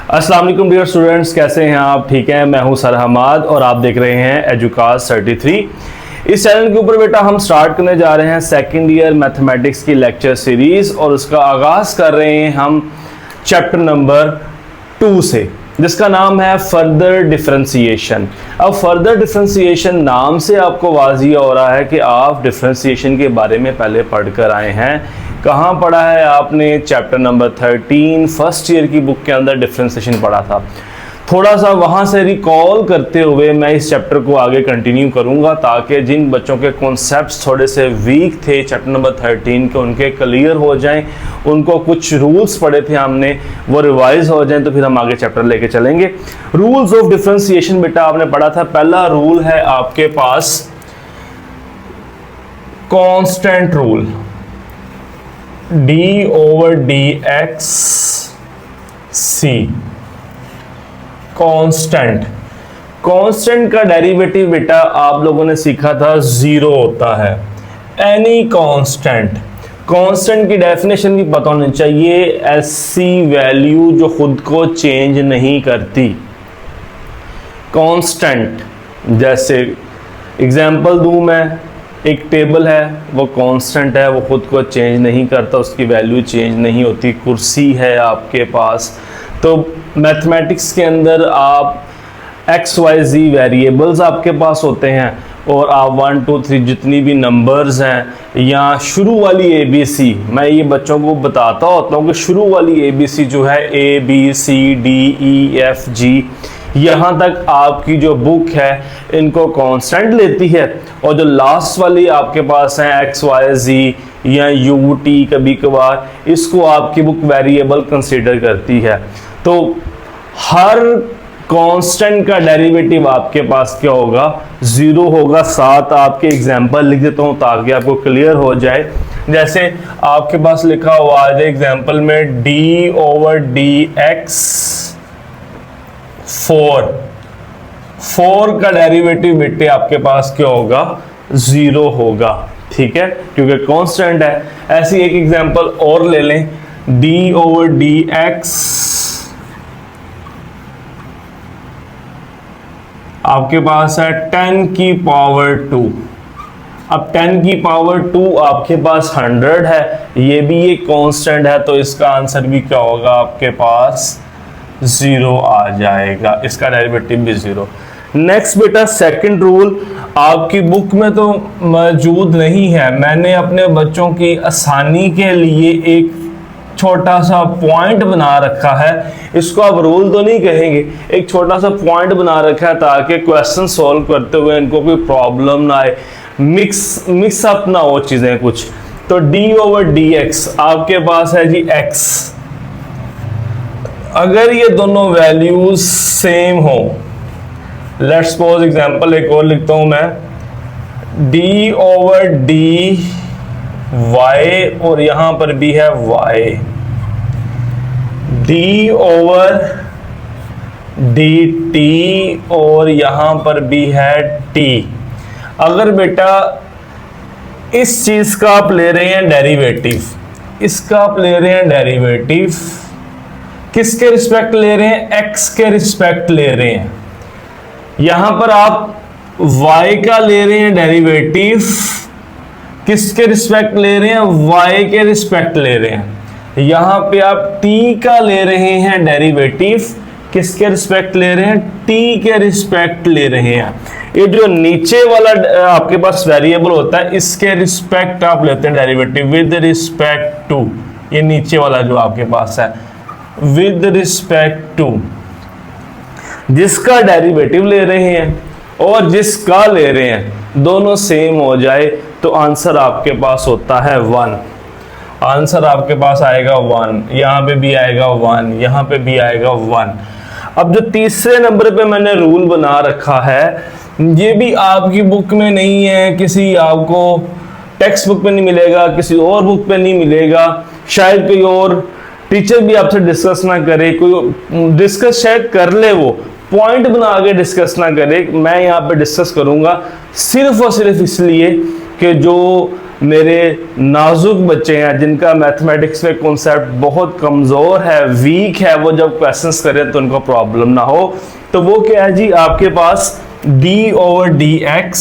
अस्सलाम वालेकुम dear students, कैसे हैं आप? ठीक हैं, मैं हूं सर हमाद और आप देख रहे हैं एजुकास 33। इस चैनल के ऊपर बेटा हम स्टार्ट करने जा रहे हैं सेकंड ईयर मैथमेटिक्स की लेक्चर सीरीज़ और उसका आगाज़ कर रहे हैं हम चैप्टर नंबर 2 से, जिसका नाम है फर्दर डिफरेंशिएशन। अब फर्दर डिफरेंशिएशन नाम से आपको वाज़िह हो रहा है कि आप डिफरेंशिएशन के बारे में पहले पढ़ कर आए हैं। कहाँ पढ़ा है आपने? चैप्टर नंबर 13 फर्स्ट ईयर की बुक के अंदर डिफरेंशिएशन पढ़ा था। थोड़ा सा वहाँ से रिकॉल करते हुए मैं इस चैप्टर को आगे कंटिन्यू करूँगा ताकि जिन बच्चों के कॉन्सेप्ट्स थोड़े से वीक थे चैप्टर नंबर 13 के, उनके क्लियर हो जाएं, उनको कुछ रूल्स पढ़े थे हमने वो रिवाइज हो जाएं, तो फिर हम आगे चैप्टर लेके चलेंगे। रूल्स ऑफ डिफरेंशिएशन बेटा आपने पढ़ा था। पहला रूल है आपके पास constant rule, d over d x c. Constant का डेरिवेटिव बेटा आप लोगों ने सीखा था, जीरो होता है। एनी कांस्टेंट की डेफिनेशन भी पता होनी चाहिए, ऐसी वैल्यू जो खुद को चेंज नहीं करती। कांस्टेंट जैसे एग्जांपल दूं मैं, एक टेबल है, वो कांस्टेंट है, वो खुद को चेंज नहीं करता, उसकी वैल्यू चेंज नहीं होती। कुर्सी है आपके पास, तो मैथमेटिक्स के अंदर आप एक्स वाई जी वेरिएबल्स आपके पास होते हैं और आप 1 2 3 जितनी भी नंबर्स हैं या शुरू वाली ए बी सी, मैं ये बच्चों को बताता होता हूँ कि शुरू वाली ए बी सी जो है A B C D E F G, यहाँ तक आपकी जो बुक है इनको कांस्टेंट लेती है, और जो लास्ट वाली आपके पास है एक्स वाई जी या यू टी कभी कभार, इसको आपकी बुक वेरिएबल कंसीडर करती है। तो हर कांस्टेंट का डेरिवेटिव आपके पास क्या होगा? जीरो होगा। साथ आपके एग्जांपल लिख देता हूँ ताकि आपको क्लियर हो जाए। जैसे आपके पास लिखा हुआ है एग्जांपल में डी ओवर डी एक्स 4 का डेरिवेटिव बेटे आपके पास क्या होगा? जीरो होगा, ठीक है, क्योंकि कांस्टेंट है। ऐसी एक एग्जांपल और ले लें, डी ओवर डी एक्स आपके पास है 10 की पावर 2। अब 10 की पावर 2 आपके पास 100 है, ये भी एक कांस्टेंट है, तो इसका आंसर भी क्या होगा? आपके पास जीरो आ जाएगा, इसका डेरिवेटिव भी जीरो। नेक्स्ट बेटा सेकंड रूल आपकी बुक में तो मौजूद नहीं है, मैंने अपने बच्चों की आसानी के लिए एक छोटा सा पॉइंट बना रखा है। इसको आप रूल तो नहीं कहेंगे, एक छोटा सा पॉइंट बना रखा है ताकि क्वेश्चन सॉल्व करते हुए इनको कोई प्रॉब्लम ना आए, मिक्स अप ना हो चीजें कुछ। तो d ओवर डी एक्स आपके पास है जी x, अगर ये दोनों वैल्यूज सेम हो, लेट्स सपोज एग्जांपल एक और लिखता हूं मैं, d ओवर डी y और यहां पर भी है y, d over D T और यहां पर भी है t। अगर बेटा इस चीज का आप ले रहे हैं डेरिवेटिव, इसका आप ले रहे हैं डेरिवेटिव, किसके रिस्पेक्ट ले रहे हैं? x के रिस्पेक्ट ले रहे हैं। यहां पर आप y का ले रहे हैं डेरिवेटिव, किसके रिस्पेक्ट ले रहे हैं? y के रिस्पेक्ट ले रहे हैं। यहां पे आप t का ले रहे हैं डेरिवेटिव, किसके रिस्पेक्ट ले रहे हैं? t के रिस्पेक्ट ले रहे हैं। ये जो नीचे वाला आपके पास वेरिएबल होता है, इसके रिस्पेक्ट आप लेते हैं डेरिवेटिव विद रिस्पेक्ट टू, ये नीचे वाला जो आपके पास है विद रिस्पेक्ट टू, जिसका डेरिवेटिव ले रहे हैं और जिसका ले रहे हैं दोनों सेम हो जाए तो आंसर आपके पास होता है 1। आंसर आपके पास आएगा 1, यहाँ पे भी आएगा 1, यहाँ पे भी आएगा 1। अब जो तीसरे नंबर पे मैंने रूल बना रखा है, ये भी आपकी बुक में नहीं है, किसी आपको टेक्स्ट बुक पे नहीं मिलेगा, किसी और बुक पे नहीं मिलेगा, शायद कोई और टीचर भी आपसे डिस्कस ना करे, कोई डिस्कस शायद कर ले, वो पॉइंट बना के डिस्कस ना करे। मैं यहाँ पे डिस्कस करूँगा सिर्फ और सिर्फ इसलिए कि जो मेरे नाजुक बच्चे हैं जिनका मैथमेटिक्स में कॉन्सेप्ट बहुत कमज़ोर है, वीक है, वो जब क्वेश्चंस करें तो उनको प्रॉब्लम ना हो, तो वो क्या है जी, आपके पास d/dx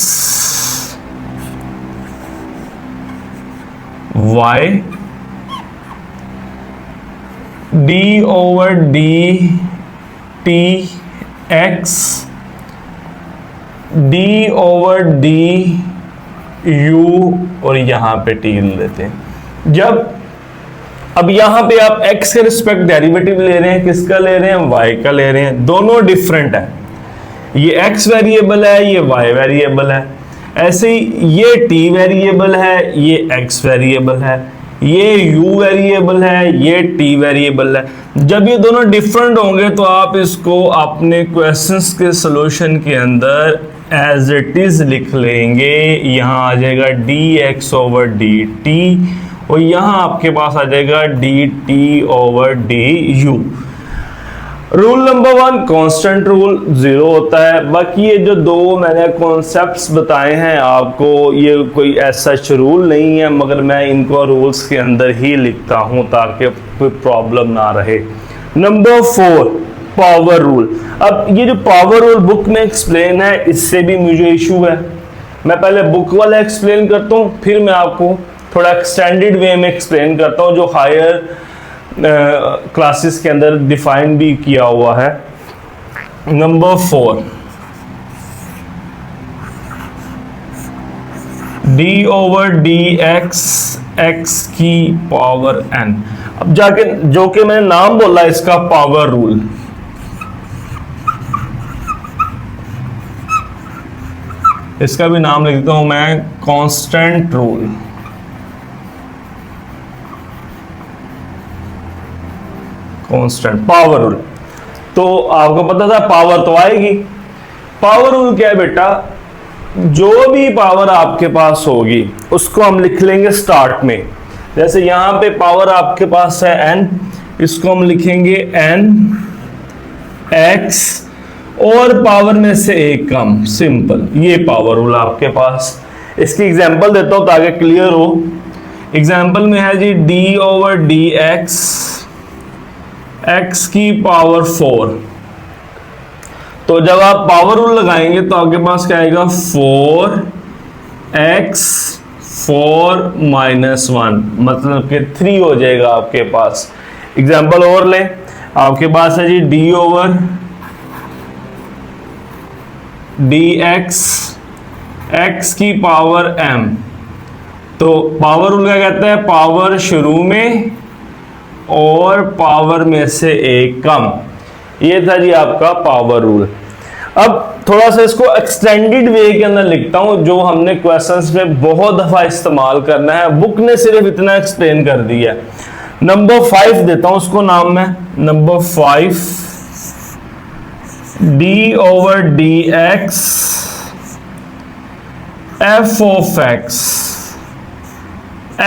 y d/dt x d/du और यहां पे t लेते हैं। अब यहां पे आप x के रिस्पेक्ट डेरिवेटिव ले रहे हैं, किसका ले रहे हैं, y का ले रहे हैं, दोनों डिफरेंट है, ये x वेरिएबल है, ये y वेरिएबल है, ऐसे ही ये t वेरिएबल है, ये x वेरिएबल है, ये u वेरिएबल है, ये t वेरिएबल है। जब ये दोनों डिफरेंट होंगे तो आप इसको अपने क्वेश्चंस के सॉल्यूशन के अंदर एज इट इज लिख लेंगे। यहां आ जाएगा dx/dt और यहां आपके पास आ जाएगा dt/du। Rule number 1, constant rule 0 होता है। बाकी ये जो दो मैंने कॉन्सेप्ट्स बताए हैं आपको, ये कोई ऐसा रूल नहीं है, मगर मैं इनको रूल्स के अंदर ही लिखता हूं ताकि कोई प्रॉब्लम ना रहे। Number 4, power rule. अब ये जो पावर रूल बुक में एक्सप्लेन है, इससे भी मुझे इशू है। मैं पहले बुक वाला एक्सप्लेन करता हूँ, फिर मैं आपको थोड़ा एक्सटेंडेड वे में एक्सप्लेन करता हूँ जो हायर क्लासेस के अंदर डिफाइन भी किया हुआ है। नंबर 4, d/dx x की पावर n। अब जाके जो कि मैंने नाम बोला इसका पावर रूल, इसका भी नाम लिख देता हूं मैं constant rule. Constant power rule, तो आपको पता था पावर तो आएगी। पावर रूल क्या है बेटा, जो भी पावर आपके पास होगी उसको हम लिख लेंगे स्टार्ट में। जैसे यहां पे पावर आपके पास है n, इसको हम लिखेंगे n x और पावर में से एक कम, सिंपल। ये पावर रूल आपके पास। इसकी एग्जांपल देता हूं ताकि क्लियर हो। एग्जांपल में है जी d/dx x की पावर 4। तो जब आप पावर रूल लगाएंगे तो आपके पास क्या आएगा, 4x 4 - 1, मतलब कि 3 हो जाएगा आपके पास। एग्जांपल और लें, आपके पास है जी d/dx x की पावर m। तो पावर रूल क्या कहता है, पावर शुरू में और पावर में से एक कम। ये था जी आपका पावर रूल। अब थोड़ा सा इसको एक्सटेंडेड वे के अंदर लिखता हूं, जो हमने क्वेश्चंस में बहुत दफा इस्तेमाल करना है, बुक ने सिर्फ इतना एक्सप्लेन कर दिया। नंबर 5 देता हूं उसको नाम में। नंबर 5, d/dx f(x),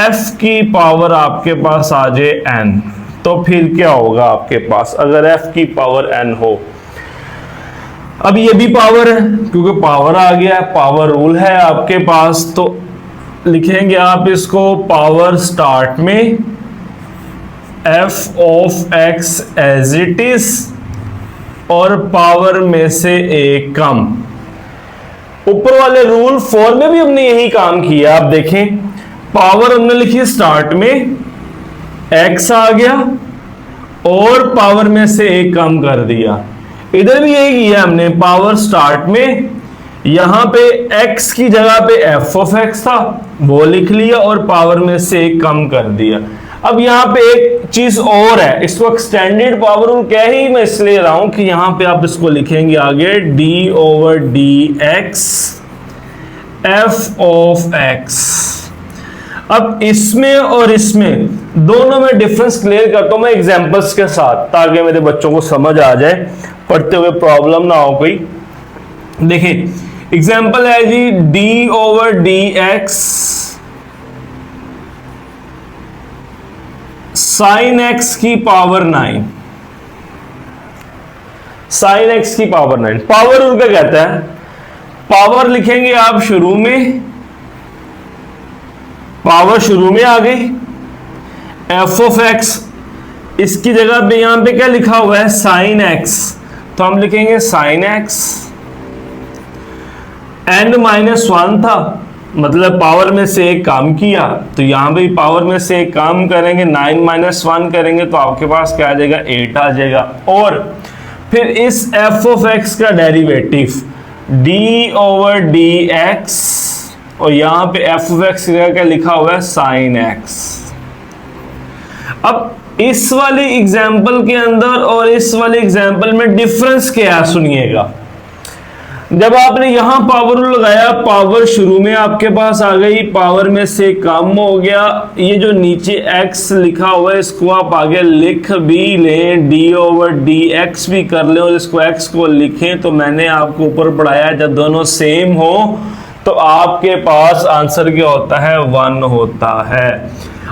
f की पावर आपके पास आ जाए n, तो फिर क्या होगा आपके पास अगर f की पावर n हो। अब ये भी पावर है, क्योंकि पावर आ गया, पावर रूल है आपके पास, तो लिखेंगे आप इसको पावर स्टार्ट में f(x) एज इट इज और पावर में से एक कम। ऊपर वाले रूल 4 में भी हमने यही काम किया। आप देखें, पावर हमने लिखी स्टार्ट में, x आ गया और पावर में से एक कम कर दिया। इधर भी यही किया हमने, पावर स्टार्ट में, यहां पे x की जगह पे f(x) था वो लिख लिया और पावर में से एक कम कर दिया। अब यहां पे एक चीज और है, इसको एक्सटेंडेड पावर रूल कह ही मैं इसलिए रहा हूं कि यहां पे आप इसको लिखेंगे आगे d/dx f(x). अब इसमें और इसमें दोनों में डिफरेंस क्लियर करता हूं मैं एग्जांपल्स के साथ, ताकि मेरे बच्चों को समझ आ जाए, पढ़ते हुए प्रॉब्लम ना हो कोई। देखिए एग्जांपल है जी d/dx sin x की पावर 9। sin x की पावर 9 पावर रूल क्या कहता है, पावर लिखेंगे आप शुरू में पावर शुरू में आ गई, एफ ऑफ एक्स, इसकी जगह पे यहां पे क्या लिखा हुआ है, साइन एक्स, तो हम लिखेंगे sine X, N minus one था, मतलब पावर में से एक काम किया, तो यहां पे पावर में से एक काम करेंगे, 9 माइनस 1 करेंगे तो आपके पास क्या आ जाएगा, 8 आ जाएगा। और फिर इस एफ ऑफ एक्स का derivative D over d x, और यहां पे एफ ऑफ एक्स का क्या लिखा हुआ है, साइन एक्स। अब इस वाली एग्जाम्पल के अंदर और इस वाले एग्जाम्पल में डिफरेंस क्या है, सुनिएगा। जब आपने यहां पावर लगाया, पावर शुरू में आपके पास आ गई, पावर में से कम हो गया, ये जो नीचे x लिखा हुआ है इसको आप आगे लिख भी लें, d ओवर डी एक्स भी कर लें और इसको x को लिखें, तो मैंने आपको ऊपर पढ़ाया जब दोनों सेम हो तो आपके पास आंसर क्या होता है, 1 होता है।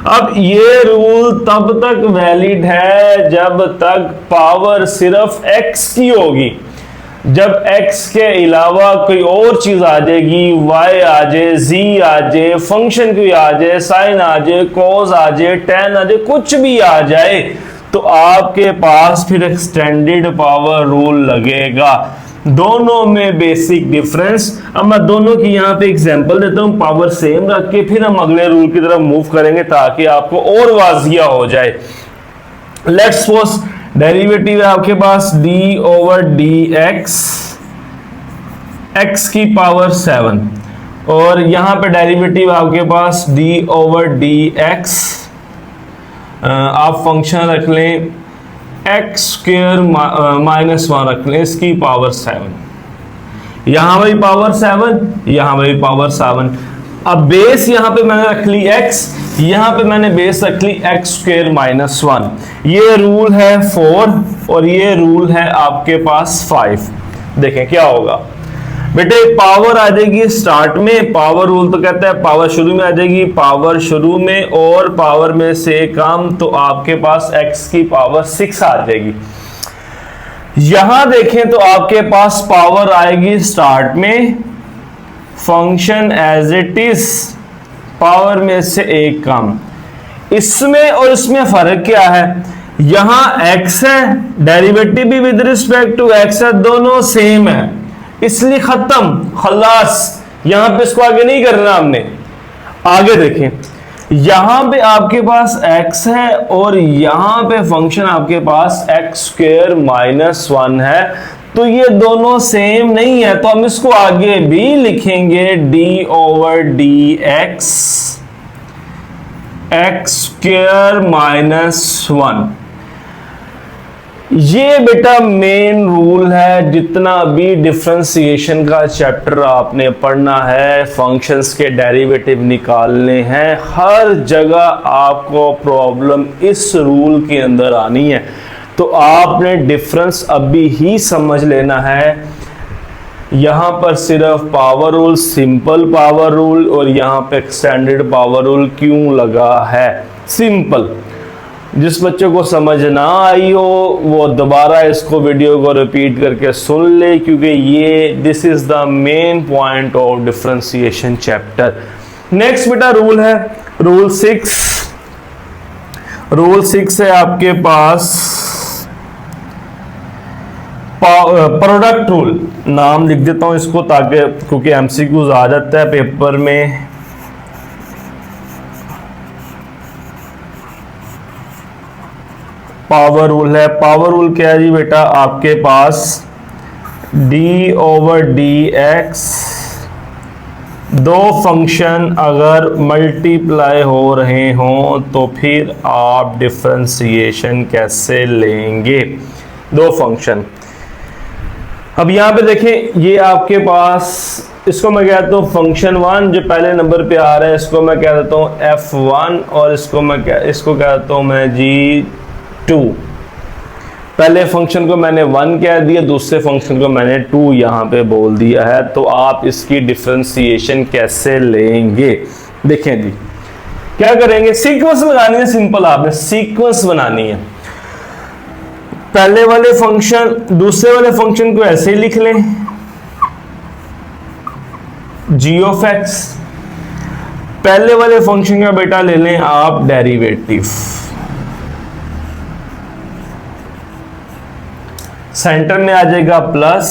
अब ये रूल तब तक वैलिड है जब तक पावर सिर्फ x की होगी। जब x के अलावा कोई और चीज आ जाएगी, y आ जाए, z आ जाए, फंक्शन कोई आ जाए, साइन आ जाए, कॉस आ जाए, tan आ जाए, कुछ भी आ जाए, तो आपके पास फिर एक्सटेंडेड पावर रूल लगेगा। दोनों में बेसिक डिफरेंस। अब मैं दोनों की यहाँ पे एग्जांपल देता हूँ, पावर सेम रख के फिर हम अगले रूल की तरफ मूव करेंगे ताकि आपको और वाजिया हो जाए। लेट्स सपोज डेरिवेटिव है आपके पास d over d x, x की पावर 7, और यहां पे डेरिवेटिव आपके पास d ओवर डी एक्स, आप फंक्शन रख लें एक्स स्क्वायर माइनस 1 रख लें, इसकी पावर 7, यहां भी पावर 7, यहां भी पावर 7। अब बेस यहां पे मैंने रख ली x, यहां पे मैंने बेस रख ली एक्स स्क्वायर माइनस 1। ये रूल है 4 और ये रूल है आपके पास 5। देखें क्या होगा बेटे, पावर आ जाएगी स्टार्ट में, पावर रूल तो कहता है पावर शुरू में आ जाएगी, पावर शुरू में और पावर में से कम, तो आपके पास x की पावर 6 आ जाएगी। यहां देखें तो आपके पास पावर आएगी स्टार्ट में, function as it is, power में से एक कम। इसमें और इसमें फर्क क्या है, यहां x है, डेरिवेटिव भी विद रिस्पेक्ट टू x है, दोनों सेम है, इसलिए खत्म, खलास। यहां पे इसको आगे नहीं करना हमने। आगे देखें, यहां पे आपके पास x है और यहां पे फंक्शन आपके पास एक्स स्क्वायर माइनस 1 है, तो ये दोनों सेम नहीं है, तो हम इसको आगे भी लिखेंगे d over d x, x square minus 1। ये बेटा मेन रूल है। जितना भी डिफरेंशिएशन का चैप्टर आपने पढ़ना है, फंक्शंस के डेरिवेटिव निकालने हैं, हर जगह आपको प्रॉब्लम इस रूल के अंदर आनी है। तो आपने डिफरेंस अभी ही समझ लेना है। यहां पर सिर्फ power rule, simple power rule, और यहां पे एक्सटेंडेड पावर रूल क्यों लगा है, सिंपल। जिस बच्चे को समझ ना आई हो वो दोबारा इसको वीडियो को रिपीट करके सुन ले, क्योंकि ये this is the main point of differentiation chapter. Next बेटा रूल है रूल 6। रूल 6 है आपके पास प्रोडक्ट रूल। नाम लिख देता हूं इसको ताकि, क्योंकि एमसीक्यूज आ जाता है पेपर में। पावर रूल है। पावर रूल क्या है जी बेटा, आपके पास d ओवर डी एक्स, दो फंक्शन अगर मल्टीप्लाई हो रहे हों तो फिर आप डिफरेंशिएशन कैसे लेंगे, दो फंक्शन। अब यहां पे देखें, ये आपके पास, इसको मैं कहता हूं फंक्शन 1 जो पहले नंबर पे आ रहा है, इसको मैं कह देता हूं f1, और इसको कहता हूं मैं g2। पहले फंक्शन को मैंने 1 कह दिया, दूसरे फंक्शन को मैंने 2 यहां पे बोल दिया है। तो आप इसकी डिफरेंशिएशन कैसे लेंगे, देखें जी क्या करेंगे, सीक्वेंस बनानी है। सिंपल आपने सीक्वेंस बनानी है। पहले वाले फंक्शन, दूसरे वाले फंक्शन को ऐसे ही लिख लें, g ऑफ x, पहले वाले फंक्शन का बेटा ले लें आप डेरिवेटिव, सेंटर में आ जाएगा प्लस,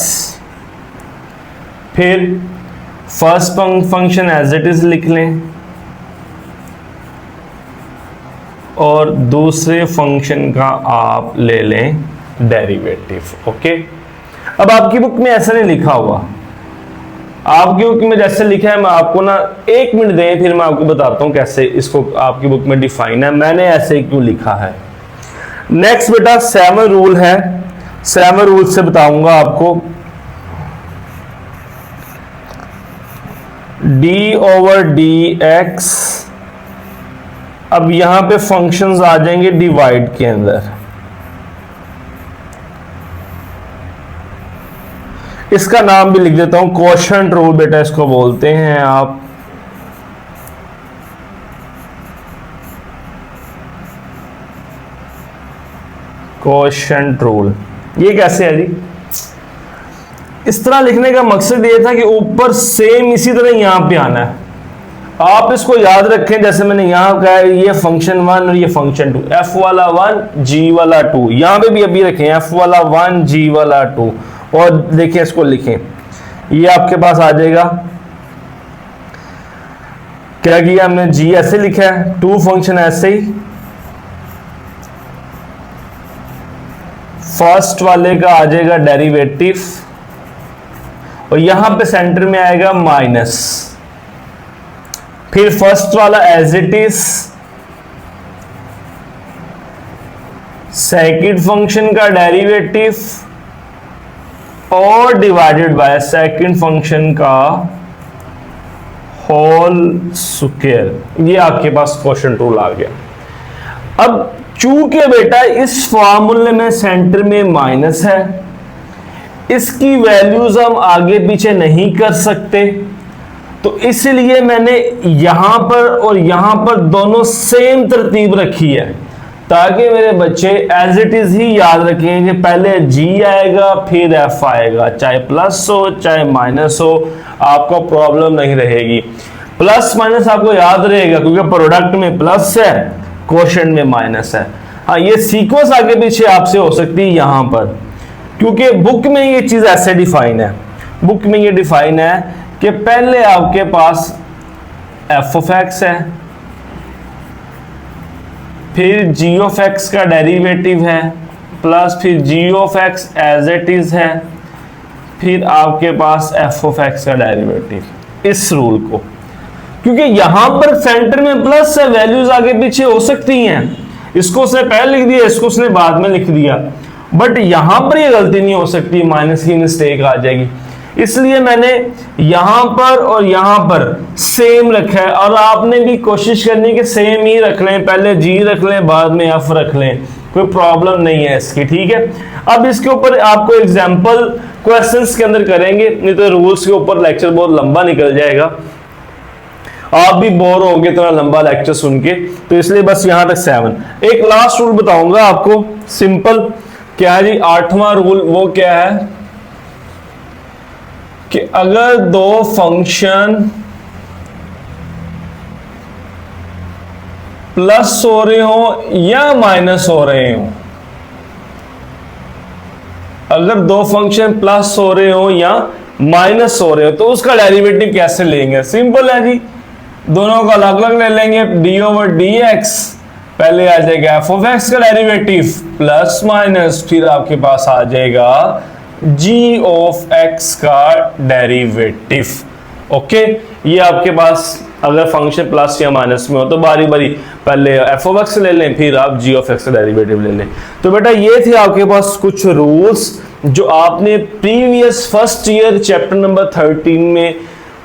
फिर first function as it is लिख लें और दूसरे फंक्शन का आप ले लें डेरिवेटिव। ओके, अब आपकी बुक में ऐसा नहीं लिखा हुआ, आपकी बुक में जैसे लिखा है, मैं आपको ना 1 मिनट दें फिर मैं आपको बताता हूं कैसे इसको आपकी बुक में डिफाइन है, मैंने ऐसे क्यों लिखा है। नेक्स्ट बेटा 7 रूल है, 7 रूल से बताऊंगा आपको। डी ओवर डी एक्स, अब यहां पे फंक्शंस आ जाएंगे डिवाइड के अंदर, इसका नाम भी लिख देता हूं कोशेंट रूल बेटा इसको बोलते हैं आप। कोशेंट रूल ये कैसे है जी, इस तरह लिखने का मकसद ये था कि ऊपर सेम इसी तरह यहां पे आना है। आप इसको याद रखें, जैसे मैंने यहां कहा है ये फंक्शन 1 और ये फंक्शन 2, एफ वाला 1 जी वाला 2, यहां पे भी अभी रखें एफ वाला 1 जी वाला 2, और देखिए इसको लिखें, ये आपके पास आ जाएगा, क्या किया हमने, जी ऐसे लिखा है, 2 फंक्शन ऐसे ही, फर्स्ट वाले का आ जाएगा डेरिवेटिव और यहां पे सेंटर में आएगा माइनस, फिर फर्स्ट वाला as it is, second function का डेरिवेटिव और डिवाइडेड बाय सेकंड फंक्शन का होल स्क्वायर। ये आपके पास क्वेश्चन रूल आ गया। अब चूंकि बेटा इस फार्मूले में सेंटर में माइनस है, इसकी वैल्यूज हम आगे पीछे नहीं कर सकते, तो इसलिए मैंने यहां पर और यहां पर दोनों सेम तरतीब रखी है ताकि मेरे बच्चे एज इट इज ही याद रखें कि पहले जी आएगा फिर एफ आएगा, चाहे प्लस हो चाहे माइनस हो, आपको प्रॉब्लम नहीं रहेगी। प्लस माइनस आपको याद रहेगा क्योंकि प्रोडक्ट में प्लस है, क्वोशेंट में माइनस है। हाँ, ये सीक्वेंस आगे पीछे आपसे हो सकती है यहां पर, क्योंकि बुक में ये चीज ऐसे डिफाइन है, बुक में ये डिफाइन है कि पहले आपके पास एफ ऑफ एक्स है, फिर जी ऑफ एक्स का डेरिवेटिव है, प्लस फिर g of x as it is है, फिर आपके पास एफ ऑफ एक्स का डेरिवेटिव। इस रूल को, क्योंकि यहां पर सेंटर में प्लस है, वैल्यूज आगे पीछे हो सकती हैं, इसको उसने पहले लिख दिया, इसको उसने बाद में लिख दिया, बट यहां पर ये गलती नहीं हो सकती, माइनस की मिस्टेक आ जाएगी। इसलिए मैंने यहां पर और यहां पर सेम रखा है, और आपने भी कोशिश करनी कि सेम ही रख लें, पहले जी रख लें बाद में एफ रख लें, कोई प्रॉब्लम नहीं है इसकी, ठीक है। अब इसके ऊपर आपको एग्जांपल क्वेश्चंस के अंदर करेंगे, नहीं तो रूल्स के ऊपर लेक्चर बहुत लंबा निकल जाएगा, आप भी बोर होंगे इतना लंबा लेक्चर सुन के, तो इसलिए बस यहां तक 7। एक लास्ट रूल बताऊंगा आपको, सिंपल, क्या है जी 8वां रूल, वो क्या है कि अगर दो फंक्शन प्लस हो रहे हो या माइनस हो रहे हो, अगर दो फंक्शन प्लस हो रहे हो या माइनस हो रहे हो तो उसका डेरिवेटिव कैसे लेंगे। सिंपल है जी, दोनों का अलग अलग ले लेंगे। डी ओवर डी एक्स, पहले आ जाएगा एफ ऑफ एक्स का डेरिवेटिव प्लस माइनस, फिर आपके पास आ जाएगा जी ऑफ एक्स का डेरिवेटिव। ओके, ये आपके पास अगर फंक्शन प्लस या माइनस में हो तो बारी बारी पहले एफ ऑफ एक्स ले लें, फिर आप जी ऑफ एक्स का डेरिवेटिव ले लें। तो बेटा ये थे आपके पास कुछ रूल्स जो आपने previous first year chapter number 13 में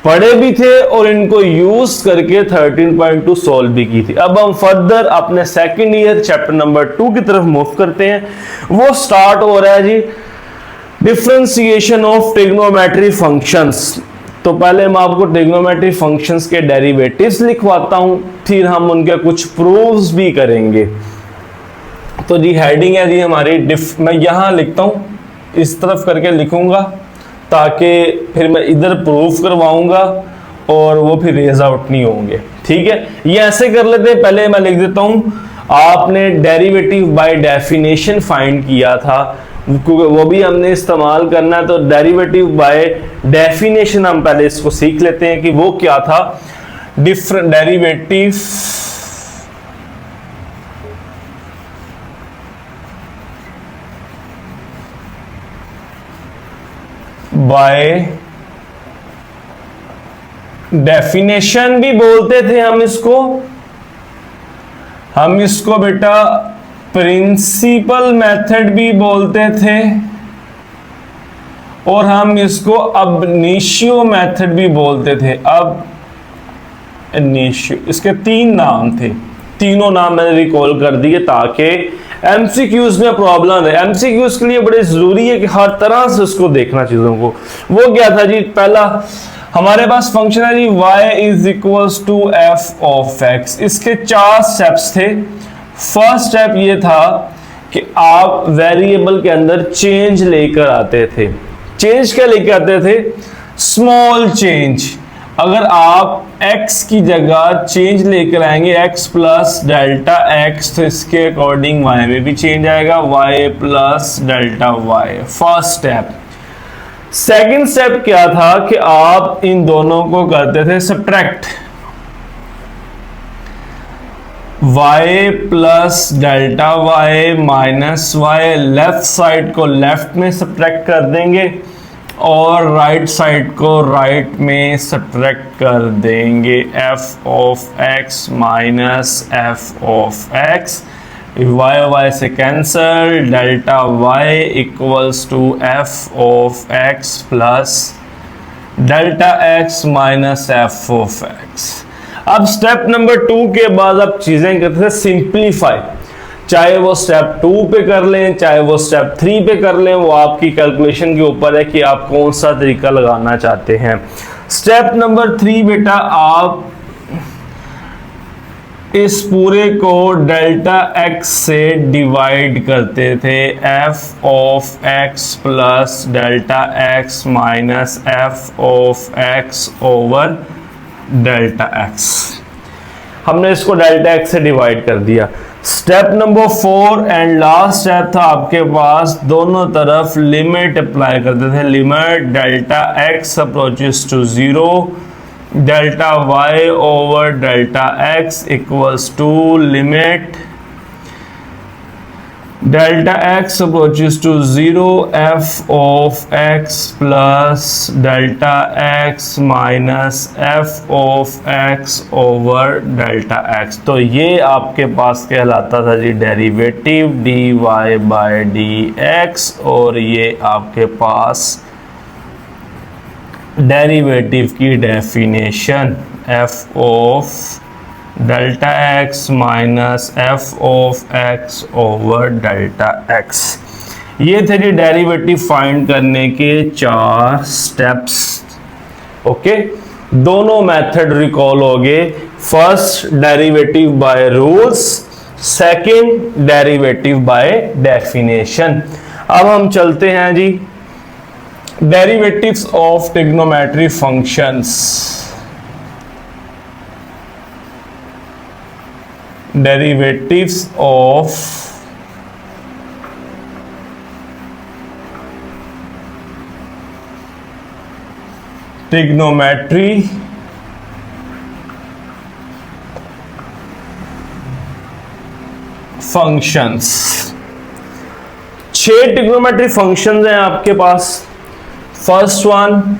पढ़े भी थे और इनको यूज करके 13.2 सॉल्व भी की थी। अब हम फर्दर अपने सेकेंड ईयर चैप्टर नंबर 2 की तरफ मूव करते हैं। वो स्टार्ट हो रहा है जी डिफरेंशिएशन ऑफ ट्रिग्नोमेट्री फंक्शंस। तो पहले मैं आपको ट्रिग्नोमेट्री फंक्शंस के डेरिवेटिव्स लिखवाता हूं, फिर हम उनके कुछ प्रूफ्स भी करेंगे। तो जी हेडिंग है जी हमारी मैं यहां लिखता हूं, इस तरफ करके लिखूंगा ताकि फिर मैं इधर प्रूफ करवाऊंगा और वो फिर रेज आउट नहीं होंगे। ठीक है, ये ऐसे कर लेते हैं। पहले मैं लिख देता हूं, आपने डेरिवेटिव बाय डेफिनेशन फाइंड किया था, वो भी हमने इस्तेमाल करना है। तो डेरिवेटिव बाय डेफिनेशन हम पहले इसको सीख लेते हैं कि वो क्या था। डिफरेंट डेरिवेटिव बाय डेफिनेशन भी बोलते थे हम इसको बेटा प्रिंसिपल मेथड भी बोलते थे, और हम इसको अब इनिशियो मेथड भी बोलते थे। अब इनिशियो, इसके 3 नाम थे, तीनों नाम मैंने रिकॉल कर दिए ताकि एमसीक्यूज में प्रॉब्लम है। एमसीक्यूज के लिए बड़े जरूरी है कि हर तरह से उसको देखना चीजों को। वो क्या था जी, पहला हमारे पास फंक्शन है जी y is equals to F of X. इसके 4 स्टेप्स थे। फर्स्ट स्टेप ये था कि आप वेरिएबल के अंदर चेंज लेकर आते थे। चेंज क्या लेकर आते थे? Small change. अगर आप x की जगह चेंज लेकर आएंगे x प्लस डेल्टा x, तो इसके अकॉर्डिंग y में भी चेंज आएगा, y plus delta y। First step. Second step क्या था कि आप इन दोनों को करते थे subtract. y plus delta y minus y, left side को लेफ्ट में सब्ट्रैक्ट कर देंगे और राइट साइड को राइट में सब्ट्रैक्ट कर देंगे। f of x minus f of x, y से cancel, delta y equals to f of x plus delta x minus f of x। अब स्टेप नंबर 2 के बाद आप चीजें करते थे सिंप्लीफाई। चाहे वो स्टेप 2 पे कर लें, चाहे वो स्टेप 3 पे कर लें, वो आपकी कैलकुलेशन के ऊपर है कि आप कौन सा तरीका लगाना चाहते हैं। स्टेप नंबर 3 बेटा, आप इस पूरे को डेल्टा x से डिवाइड करते थे। f of x plus delta x minus f of x over delta x। हमने इसको डेल्टा x से डिवाइड कर दिया। Step number 4 and last step था आपके पास, दोनों तरफ लिमिट अप्लाई करते थे। Limit delta x approaches to 0, delta y over delta x equals to limit delta x approaches to 0, f of x plus delta x minus f of x over delta x। तो ये आपके पास कहलाता था जी derivative dy by dx, और ये आपके पास डेरिवेटिव की definition f of delta x minus f of x over delta x। ये थे जी डेरिवेटिव फाइंड करने के 4 स्टेप्स। ओके, दोनों मेथड रिकॉल हो गए। First derivative by rules, second derivative by definition. अब हम चलते हैं जी derivatives of trigonometry functions. Derivatives of trigonometry functions। 6 trigonometry functions हैं आपके पास। First one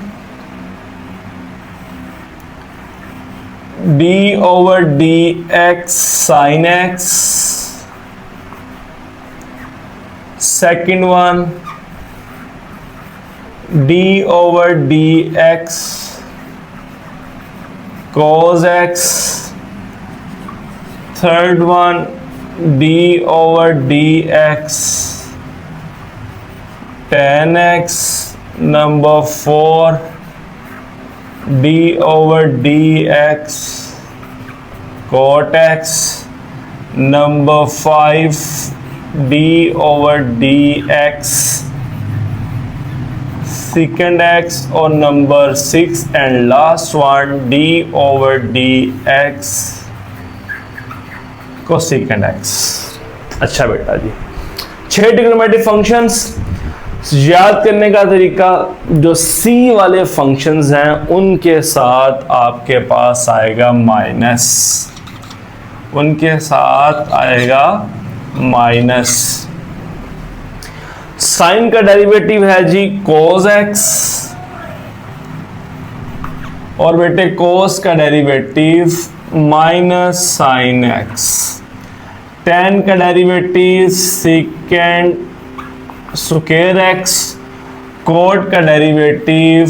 d over dx sin x, second one d over dx cos x, third one d over dx tan x, number 4 d over dx cot x, number 5 d over dx secant x, और number 6 and last one d/dx cosecant x। अच्छा बेटा जी, 6 trigonometric functions. याद करने का तरीका, जो c वाले functions हैं उनके साथ आपके पास आएगा माइनस, उनके साथ आएगा माइनस। साइन का डेरिवेटिव है जी cos x, और बेटे cos का derivative minus sine x। tan का derivative secant square x, cot का derivative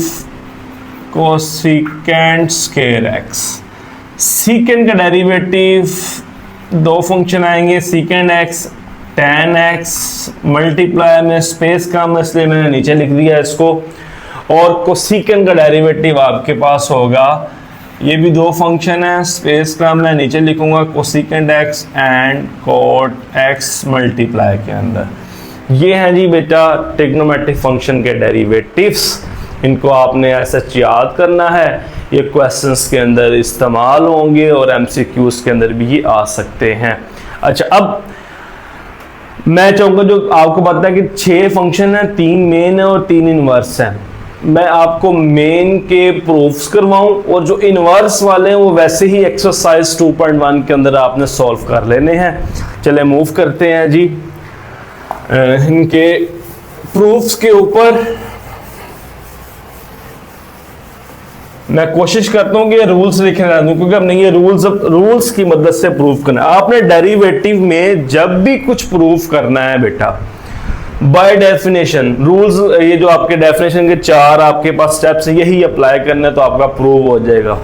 cosecant square x। secant का डेरिवेटिव दो फंक्शन आएंगे, secant x tan x, multiply में स्पेस कम इसलिए मैंने नीचे लिख दिया इसको, और कोसिकेंट का डेरिवेटिव आपके पास होगा, ये भी दो फंक्शन है, स्पेस का मैं नीचे लिखूंगा cosecant x and cot x multiply के अंदर। ये है जी बेटा ट्रिग्नोमेट्रिक फंक्शन के डेरिवेटिव्स। इनको आपने ऐसा याद करना है, ये क्वेश्चंस के अंदर इस्तेमाल होंगे और एमसीक्यूज के अंदर भी ये आ सकते हैं। अच्छा, अब मैं चाहूंगा जो आपको पता है कि 6 फंक्शन है, 3 मेन है और 3 इनवर्स है, मैं आपको मेन के प्रूफ्स करवाऊं और जो इनवर्स वाले हैं वो वैसे ही एक्सरसाइज 2.1 के अंदर आपने सॉल्व कर लेने हैं। चले मूव करते हैं जी इनके प्रूफ्स के ऊपर। मैं कोशिश करता हूं कि ये रूल्स लिखे रह दूं, क्योंकि हमने ये रूल्स की मदद से प्रूफ करना है। आपने डेरिवेटिव में जब भी कुछ प्रूफ करना है बेटा, बाय डेफिनेशन रूल्स, ये जो आपके डेफिनेशन के 4 आपके पास स्टेप्स हैं, यही अप्लाई करना है तो आपका प्रूव हो जाएगा।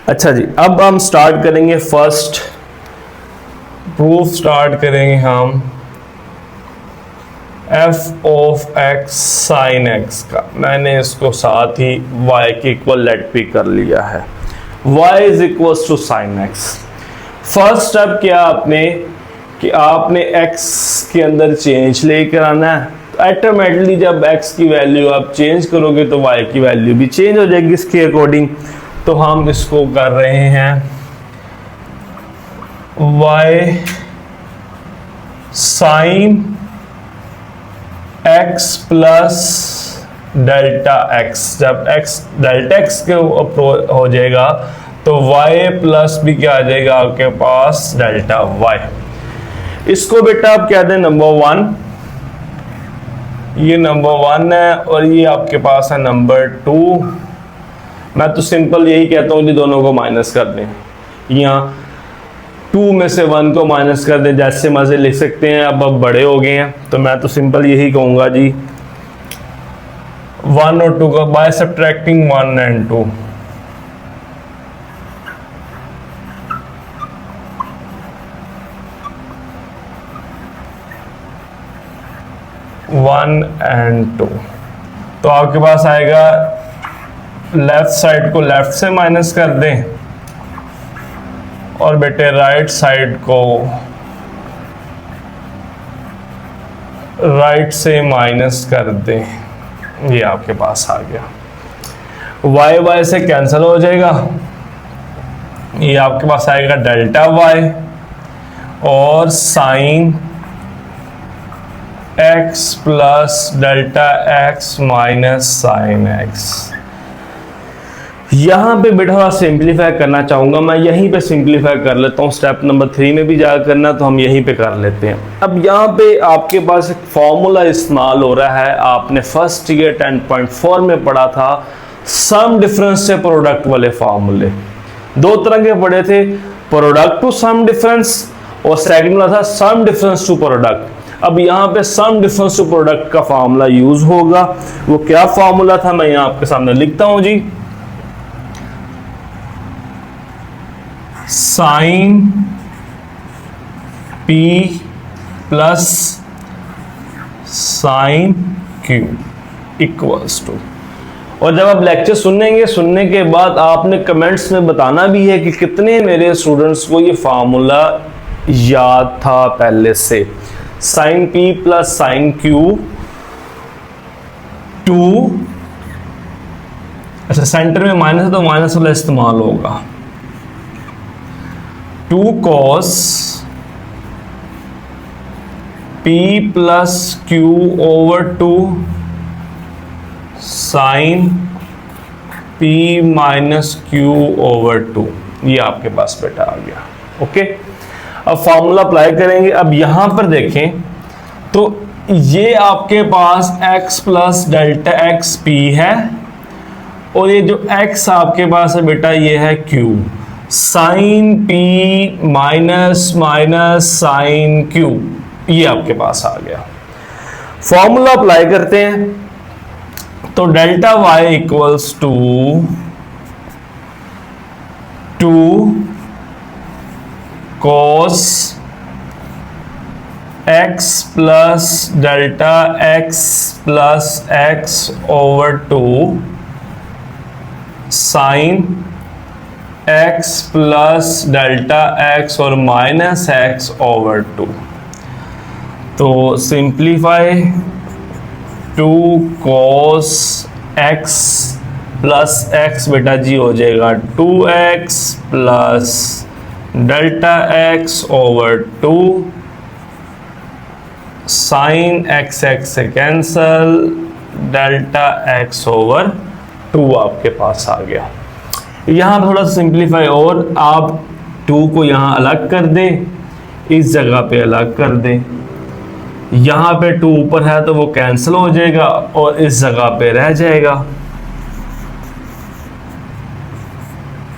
अच्छा जी, अब हम स्टार्ट करेंगे फर्स्ट प्रूफ, स्टार्ट करेंगे हम f of x sine x का। मैंने इसको साथ ही y के इक्वल लेट भी कर लिया है, y is equal to sine x। First step क्या आपने कि आपने x के अंदर चेंज लेकर आना है, तो ऑटोमेटिकली जब x की वैल्यू आप चेंज करोगे तो y की वैल्यू भी चेंज हो जाएगी इसके अकॉर्डिंग। तो हम इसको कर रहे हैं y sine x plus delta x। जब x डेल्टा x के ऊपर हो जाएगा तो y प्लस भी क्या आ जाएगा आपके पास डेल्टा y। इसको बेटा आप क्या दें नंबर 1, ये नंबर 1 है और ये आपके पास है नंबर 2। मैं तो सिंपल यही कहता हूँ कि दोनों को माइनस कर दें, यहाँ 2 में से 1 को माइनस कर दें, जैसे मजे लिख सकते हैं। अब बड़े हो गए हैं तो मैं तो सिंपल यही कहूँगा जी 1 और 2 का बाय सब्ट्रैक्टिंग 1 एंड 2। तो आपके पास आएगा, लेफ्ट साइड को लेफ्ट से माइनस कर दें और बेटे राइट साइड को राइट से माइनस कर दें। ये आपके पास आ गया, y से कैंसिल हो जाएगा, ये आपके पास आएगा डेल्टा y और sine x plus delta x minus sine x। यहां पे बेटा सिंप्लीफाई करना चाहूंगा मैं, यहीं पे सिंप्लीफाई कर लेता हूं। स्टेप नंबर 3 में भी जा करना तो हम यहीं पे कर लेते हैं। अब यहाँ पे आपके पास एक फॉर्मूला इस्तेमाल हो रहा है, आपने फर्स्ट ईयर 10.4 में पढ़ा था, सम डिफरेंस से प्रोडक्ट वाले फॉर्मूले। 2 तरह के पढ़े थे, प्रोडक्ट टू सम डिफरेंस और सेकंड वाला था सम डिफरेंस टू प्रोडक्ट। अब यहाँ पे सम डिफरेंस टू प्रोडक्ट का फॉर्मूला यूज होगा। वो क्या फॉर्मूला था मैं यहाँ आपके सामने लिखता हूं जी, sine p plus sine q equals to, और जब आप लेक्चर सुनेंगे, सुनने के बाद आपने कमेंट्स में बताना भी है कि कितने मेरे स्टूडेंट्स को ये फार्मूला याद था पहले से। Sine P plus sine Q 2, अच्छा सेंटर में माइनस है तो माइनस वाला इस्तेमाल होगा, 2 cos P plus Q over 2 sine P minus Q over 2, ये आपके पास बेटा आ गया। ओके, अब फॉर्मूला अप्लाई करेंगे। अब यहां पर देखें तो ये आपके पास x plus delta x P है, और ये जो x आपके पास है बेटा ये है q, sine p minus minus sine q, ये आपके पास आ गया। फॉर्मूला अप्लाई करते हैं तो delta y equals to 2 cos x plus delta x plus x over 2 sine x plus delta x और माइनस x ओवर 2। तो simplify 2 cos x plus x बेटा जी हो जाएगा 2x plus delta x over 2 sine x से cancel, delta x over 2 आपके पास आ गया। यहाँ थोड़ा सिंप्लीफाई और आप 2 को यहाँ अलग कर दें, इस जगह पे अलग कर दें, यहाँ पे 2 ऊपर है तो वो कैंसिल हो जाएगा और इस जगह पे रह जाएगा।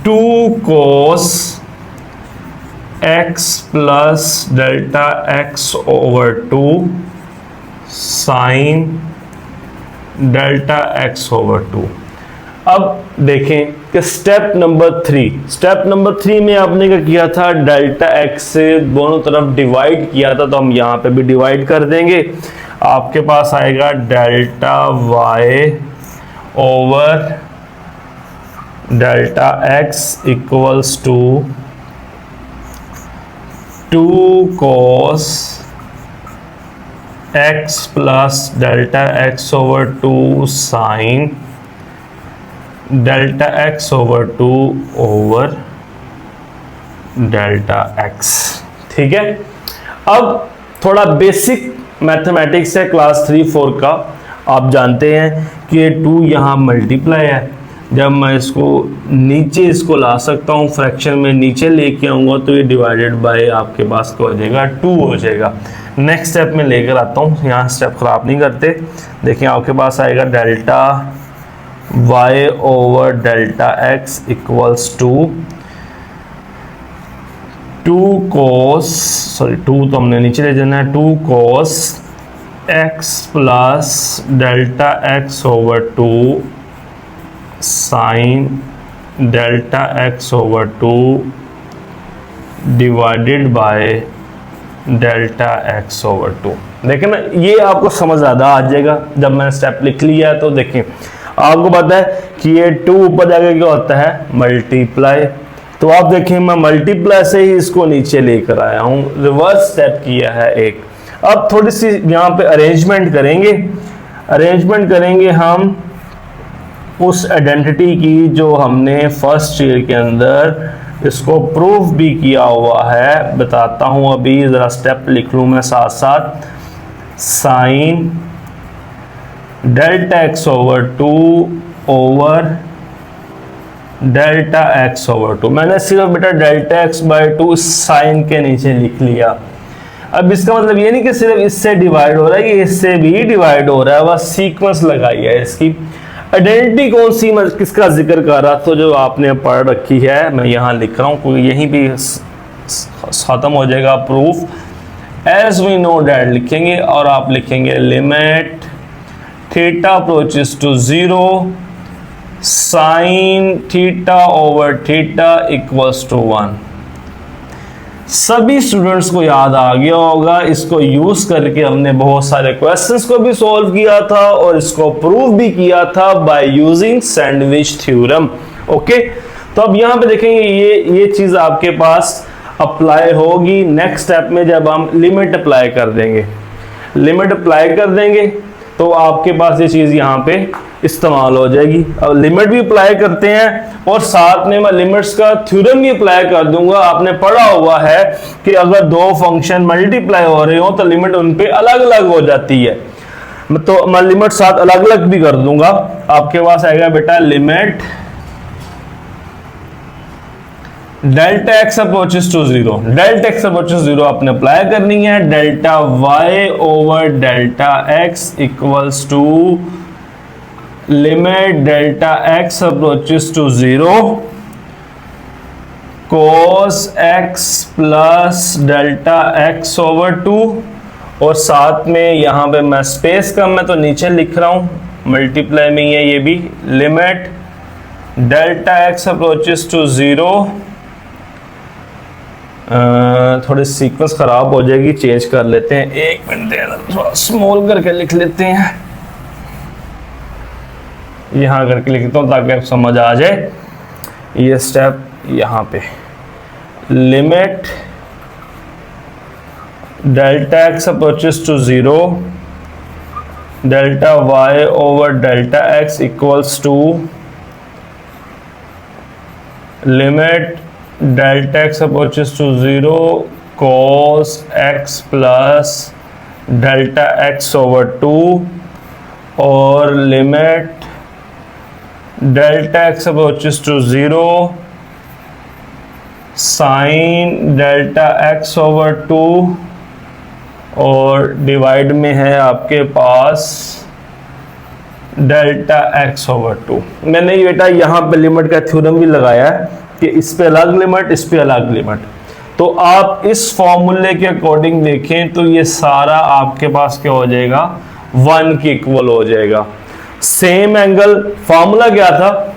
2 cos x plus delta x over 2 sine delta x over 2। अब देखें कि स्टेप नंबर 3 में आपने क्या किया था, डेल्टा x से दोनों तरफ डिवाइड किया था, तो हम यहाँ पे भी डिवाइड कर देंगे। आपके पास आएगा delta y over delta x equals to 2 cos x plus delta x over 2 sine delta x over 2 over delta x। ठीक है, अब थोड़ा बेसिक मैथमेटिक्स है क्लास 3-4 का। आप जानते हैं कि ये 2 यहाँ मल्टीप्लाई है, जब मैं इसको नीचे इसको ला सकता हूँ, फ्रैक्शन में नीचे लेके आऊँगा तो ये डिवाइडेड बाय आपके पास क्या हो जाएगा, 2 हो जाएगा। नेक्स्ट स्टेप में लेकर आता हूँ, यहाँ स्टेप ख़राब नहीं करते। देखिए आपके पास आएगा delta y over delta x equals to 2 तो हमने नीचे ले जाना है, 2 cos x plus delta x over 2 sine delta x over 2 divided by delta x over 2। देखें ना, ये आपको समझ ज़्यादा आ जाएगा जब मैंने स्टेप लिख लिया है। तो देखें आपको पता है कि ये 2 ऊपर जाके क्या होता है, मल्टीप्लाई। तो आप देखें मैं मल्टीप्लाई से ही इसको नीचे लेकर आया हूँ, रिवर्स स्टेप किया है एक। अब थोड़ी सी यहाँ पे अरेंजमेंट करेंगे हम उस आइडेंटिटी की जो हमने फर्स्ट ईयर के अंदर इसको प्रूफ भी किया हुआ है। बताता हूँ, अभी ज़रा स्टेप लिख लूँ मैं साथ साथ। Sign delta x over 2 over delta x over 2। मैंने सिर्फ बेटा डेल्टा x बाई 2 साइन के नीचे लिख लिया। अब इसका मतलब ये नहीं कि सिर्फ इससे डिवाइड हो रहा है, ये इससे भी डिवाइड हो रहा है, बस सीक्वेंस लगाई है इसकी। आइडेंटिटी कौन सी, किसका जिक्र कर रहा, तो जो आपने पढ़ रखी है मैं यहाँ लिख रहा हूँ, कोई यहीं भी खत्म हो जाएगा proof. As we know that लिखेंगे और आप लिखेंगे limit theta approaches to 0 sine theta over theta equals to 1। सभी स्टूडेंट्स को याद आ गया होगा। इसको यूज करके हमने बहुत सारे क्वेश्चंस को भी सॉल्व किया था और इसको प्रूव भी किया था by using sandwich theorem. Okay, तो अब यहाँ पे देखेंगे ये चीज आपके पास अप्लाई होगी नेक्स्ट स्टेप में जब हम लिमिट अप्लाई कर देंगे। लिमिट अप्लाई कर देंगे तो आपके पास ये चीज यहाँ पे इस्तेमाल हो जाएगी। अब लिमिट भी अप्लाई करते हैं और साथ में मैं लिमिट्स का थ्योरम भी अप्लाई कर दूंगा। आपने पढ़ा हुआ है कि अगर दो फंक्शन मल्टीप्लाई हो रहे हो तो लिमिट उन पे अलग अलग हो जाती है, तो मैं लिमिट साथ अलग अलग भी कर दूंगा। आपके पास आएगा बेटा limit delta x approaches to zero. Delta x approaches zero आपने अप्लाई करनी है। Delta y over delta x equals to limit delta x approaches to zero cos x plus delta x over two, और साथ में यहां पे मैं space कम है तो नीचे लिख रहा हूं, मल्टीप्लाई में है ये भी, limit delta x approaches to zero. थोड़ी सीक्वेंस खराब हो जाएगी, चेंज कर लेते हैं। एक मिनट थोड़ा स्मॉल करके लिख लेते हैं, यहां करके लिखता हूं ताकि आपको समझ आ जाए। ये स्टेप यहां पे limit delta x approaches to zero delta y over delta x equals to limit delta x approaches to zero cos x plus delta x over two, और limit delta x approaches to zero sine delta x over two, और divide में है आपके पास delta x over two. मैंने ये बेटा यहाँ पे लिमिट का थ्योरम भी लगाया है कि इस पे अलग लिमिट, इस पे अलग लिमिट। तो आप इस फॉर्मूले के अकॉर्डिंग देखें तो ये सारा आपके पास क्या हो जाएगा, 1 के इक्वल हो जाएगा। सेम एंगल, फॉर्मूला क्या था,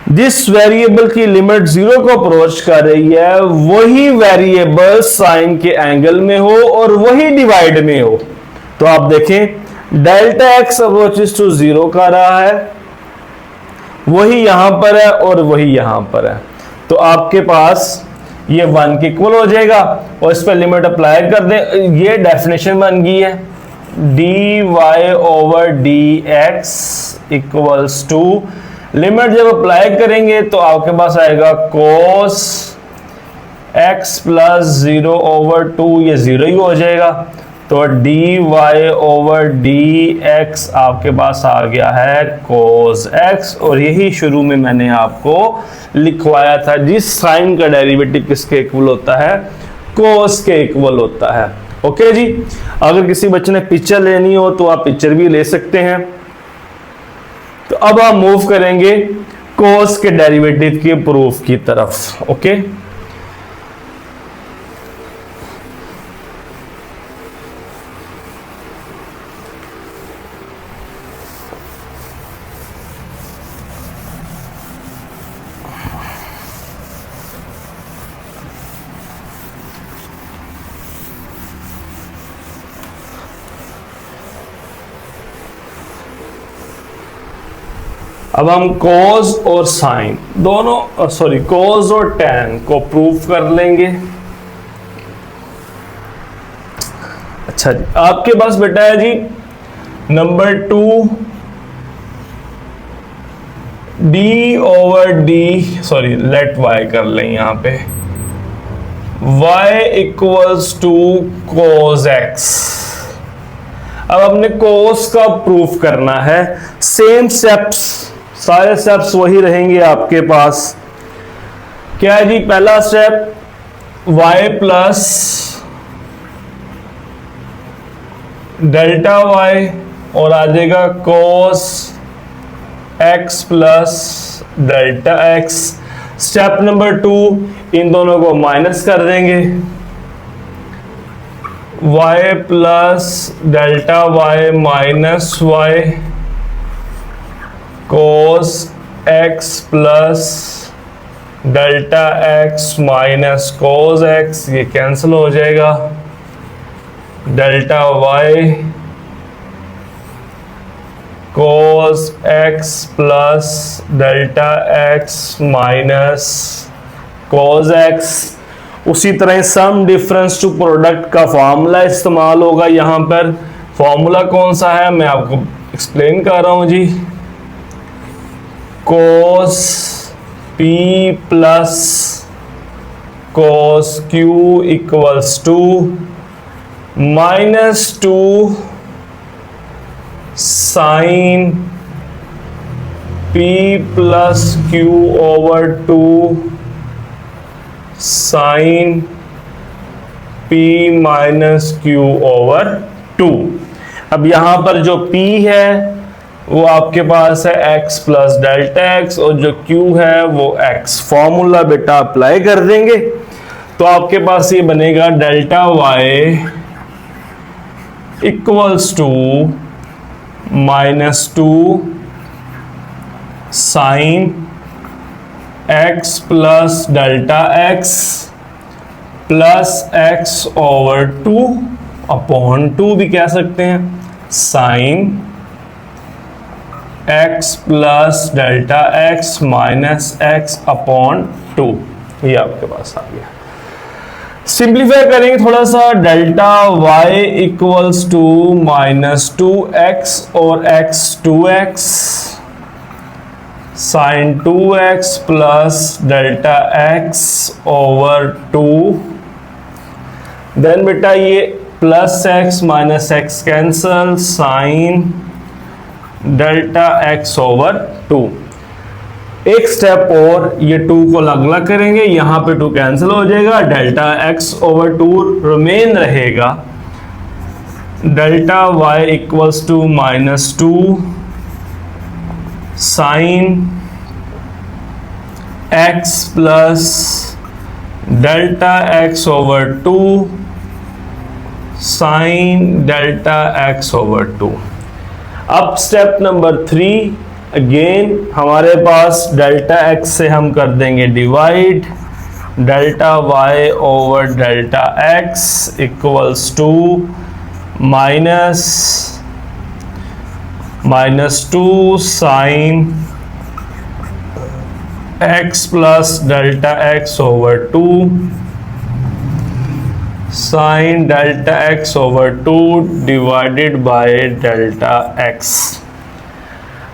जिस वेरिएबल की लिमिट जीरो को अप्रोच कर रही है वही वेरिएबल साइन के एंगल में हो और वही डिवाइड में हो। तो आप देखें delta x approaches to zero का रहा है, वही यहां पर है और वही यहां पर है, तो आपके पास ये 1 के इक्वल हो जाएगा। और इस पर लिमिट अप्लाई कर दें, ये डेफिनेशन बन गई है, d y over d x equals to, limit जब अप्लाई करेंगे तो आपके पास आएगा cos x प्लस 0 ओवर 2, ये 0 ही हो जाएगा। तो d y over d x आपके पास आ गया है cos x, और यही शुरू में मैंने आपको लिखवाया था, जिस साइन का डेरिवेटिव किसके इक्वल होता है, cos के इक्वल होता है। ओके जी, अगर किसी बच्चे ने पिक्चर लेनी हो तो आप पिक्चर भी ले सकते हैं। तो अब हम मूव करेंगे cos के डेरिवेटिव के प्रूफ की तरफ। ओके, अब हम cos और साइन दोनों, cos और tan को प्रूफ कर लेंगे। अच्छा जी, आपके पास बेटा है जी number 2 d over d, let y कर लें यहां पे, y equals to cos x। अब हमने cos का प्रूफ करना है, सेम स्टेप्स, सारे स्टेप्स वही रहेंगे आपके पास। क्या है जी, पहला step y plus delta y, और आ जाएगा cos x plus delta x। Step number 2, इन दोनों को माइनस कर देंगे, y plus delta y minus y cos x plus delta x minus cos x, ये कैंसिल हो जाएगा, delta y cos x plus delta x minus cos x. उसी तरह सम डिफरेंस टू प्रोडक्ट का फॉर्मूला इस्तेमाल होगा यहां पर। फॉर्मूला कौन सा है मैं आपको एक्सप्लेन कर रहा हूं जी। Cos p plus cos q equals to -2 sine P plus Q over 2 sine P minus Q over 2। अब यहां पर जो P है वो आपके पास है x प्लस डेल्टा x और जो Q है वो x। फॉर्मूला बेटा अप्लाई कर देंगे तो आपके पास ये बनेगा delta y equals to -2 sine x plus delta x plus x over 2 upon 2 भी कह सकते हैं, sine x plus delta x minus x upon 2। ये आपके पास आ गया। सिंप्लीफाई करेंगे थोड़ा सा, delta y equals to -2x और x 2x साइन 2x plus delta x over 2। Then बेटा ये plus x minus x cancel, sine delta x over 2। एक स्टेप और, ये 2 को अलग अलग करेंगे, यहां पे 2 कैंसिल हो जाएगा, डेल्टा x ओवर 2 रिमेन रहेगा। Delta y equals to -2 sine x plus delta x over 2 sine delta x over 2। अब स्टेप नंबर 3, अगेन हमारे पास डेल्टा x से हम कर देंगे divide, delta y over delta x equals to -2 sine x plus delta x over 2 sine delta x over 2 divided by delta x।